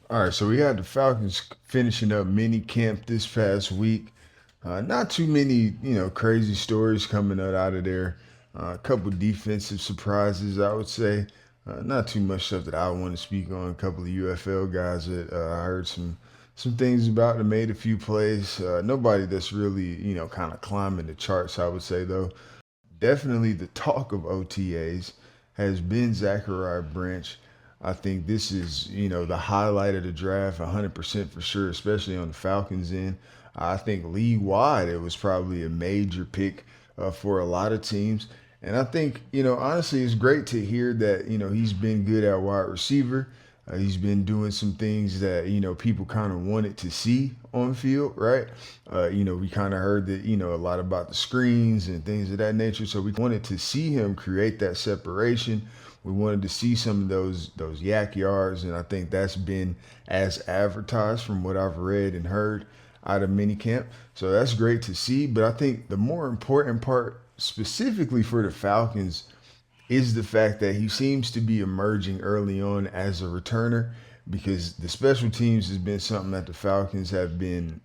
All right, so we had the Falcons finishing up mini camp this past week. Not too many, crazy stories coming out of there. A couple defensive surprises, I would say. Not too much stuff that I want to speak on. A couple of UFL guys that I heard some things about that made a few plays. Nobody that's really, kind of climbing the charts, I would say though. Definitely the talk of OTAs has been Zachariah Branch. I think this is, the highlight of the draft, 100% for sure, especially on the Falcons end. I think league wide, it was probably a major pick for a lot of teams. And I think, honestly, it's great to hear that, he's been good at wide receiver. He's been doing some things that people kind of wanted to see on field, right? We kind of heard that a lot about the screens and things of that nature. So we wanted to see him create that separation. We wanted to see some of those yak yards, and I think that's been as advertised from what I've read and heard out of minicamp. So that's great to see. But I think the more important part, specifically for the Falcons, is the fact that he seems to be emerging early on as a returner because the special teams has been something that the Falcons have been,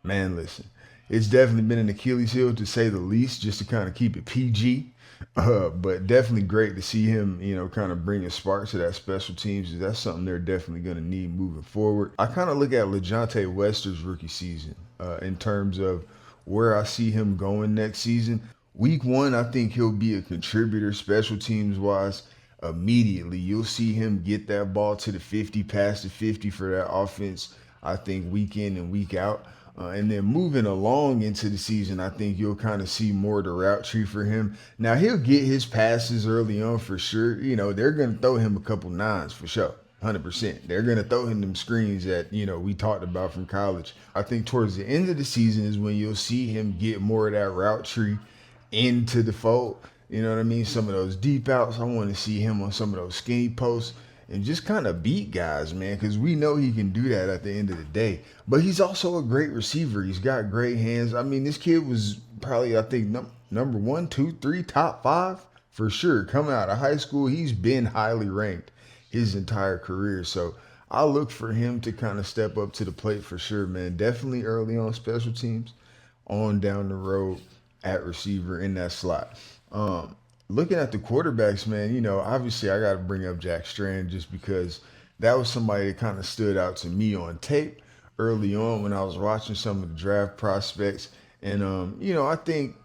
man, listen, it's definitely been an Achilles heel to say the least, just to kind of keep it PG. But definitely great to see him, kind of bring a spark to that special teams. That's something they're definitely going to need moving forward. I kind of look at LeJontay Wester's rookie season in terms of where I see him going next season. Week one, I think he'll be a contributor special teams wise immediately. You'll see him get that ball to the 50, past the 50 for that offense, I think, week in and week out. And then moving along into the season, I think you'll kind of see more of the route tree for him. Now, he'll get his passes early on for sure. They're going to throw him a couple nines for sure. 100%. They're going to throw him them screens that, we talked about from college. I think towards the end of the season is when you'll see him get more of that route tree into the fold. You know what I mean? Some of those deep outs. I want to see him on some of those skinny posts and just kind of beat guys, man, because we know he can do that at the end of the day. But he's also a great receiver. He's got great hands. I mean, this kid was probably, I think, number 1, 2, 3, top 5 for sure. Coming out of high school, he's been highly ranked his entire career. So I look for him to kind of step up to the plate for sure, man. Definitely early on special teams, on down the road at receiver in that slot. Looking at the quarterbacks, man, obviously I got to bring up Jack Strand just because that was somebody that kind of stood out to me on tape early on when I was watching some of the draft prospects. And, I think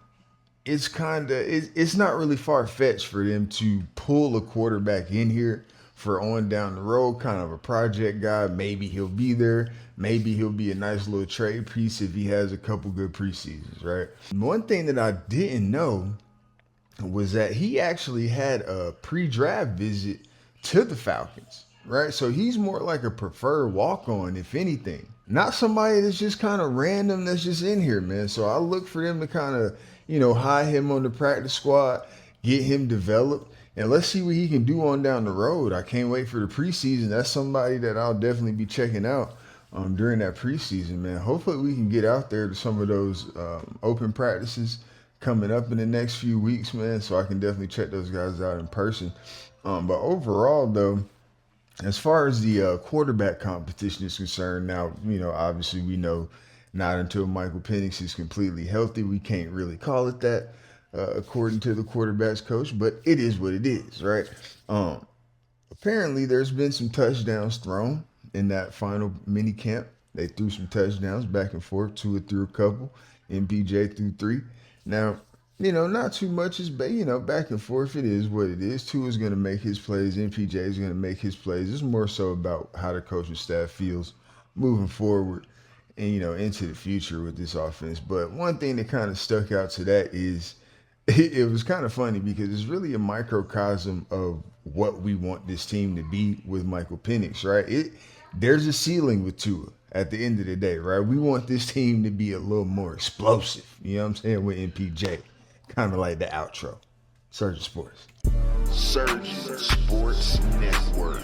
it's not really far fetched for them to pull a quarterback in here for on down the road, kind of a project guy. Maybe he'll be there. Maybe he'll be a nice little trade piece if he has a couple good preseasons, right? One thing that I didn't know was that he actually had a pre-draft visit to the Falcons, right? So he's more like a preferred walk-on, if anything. Not somebody that's just kind of random that's just in here, man. So I look for them to kind of, hire him on the practice squad, get him developed, and let's see what he can do on down the road. I can't wait for the preseason. That's somebody that I'll definitely be checking out during that preseason, man. Hopefully we can get out there to some of those open practices coming up in the next few weeks, man, so I can definitely check those guys out in person. But overall, though, as far as the quarterback competition is concerned, now, obviously we know not until Michael Penix is completely healthy, we can't really call it that, according to the quarterback's coach, but it is what it is, right? Apparently, there's been some touchdowns thrown in that final mini camp. They threw some touchdowns back and forth. Tua threw a couple. MPJ threw 3. Now, not too much is, back and forth. It is what it is. Tua is going to make his plays. MPJ is going to make his plays. It's more so about how the coaching staff feels moving forward and, into the future with this offense. But one thing that kind of stuck out to that is it was kind of funny because it's really a microcosm of what we want this team to be with Michael Penix, right? There's a ceiling with Tua at the end of the day, right? We want this team to be a little more explosive, you know what I'm saying, with MPJ. Kind of like the outro. Surgeon Sports. Surgeon Sports Network.